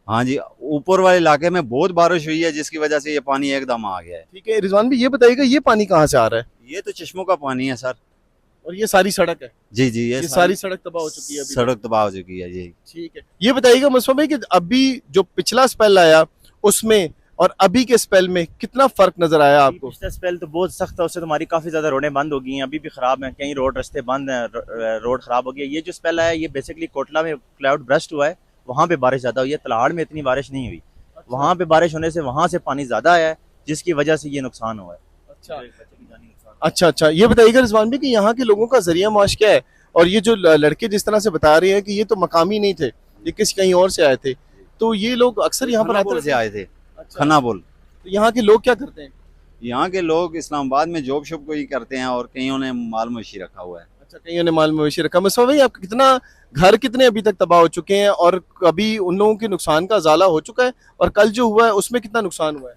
हाँ जी, ऊपर वाले इलाके में बहुत बारिश हुई है जिसकी वजह से ये पानी एकदम आ गया है। ठीक है रिजवान भी ये बताइएगा ये पानी कहाँ से आ रहा है? ये तो चश्मों का पानी है सर। और ये सारी सड़क है? जी जी, ये ये सारी सारी सड़क तबाह हो चुकी है अभी तक? सड़क तबाह हो चुकी है जी। ठीक है ये बताइएगा मुस्तफा भाई कि अभी जो पिछला स्पेल आया उसमें और अभी के स्पेल में कितना फर्क नजर आया अभी आपको? पिछला स्पेल तो बहुत सख्त है, उससे तो हमारी काफ़ी ज़्यादा रोडें बंद हो गई हैं, अभी भी ख़राब हैं, कई रोड रास्ते बंद हैं, रोड ख़राब हो गई है। ये जो स्पेल आया ये बेसिकली कोटला में क्लाउड ब्रस्ट हुआ है, वहाँ पे बारिश ज़्यादा हुई है, तलाड़ में इतनी बारिश नहीं हुई। अच्छा वहाँ पे बारिश होने से वहाँ से पानी ज़्यादा आया है, जिसकी वजह से ये नुकसान हुआ है। अच्छा जो एक बच्चे की जानी नुकसान हुआ अच्छा अच्छा ये बताइएगा रिजवान भाई कि यहाँ के लोगों का जरिया माश क्या है? और ये जो लड़के जिस तरह से बता रहे हैं कि ये तो मकामी नहीं थे, ये किसी कहीं और से आए थे, तो ये लोग अक्सर है। यहाँ पर आते खनाबुल से रहते हैं? आए थे। अच्छा खनाबुल। तो यहाँ के लोग क्या करते हैं? यहाँ के लोग इस्लामाबाद में जॉब शॉब कोई करते हैं और कईयों ने माल मवेशी रखा हुआ है। अच्छा कईयों ने माल मवेशी रखा। मुस्तफा भाई आपका कितना घर कितने अभी तक तबाह हो चुके हैं और अभी उन लोगों के नुकसान का अजाला हो चुका है और कल जो हुआ है उसमें कितना नुकसान हुआ है?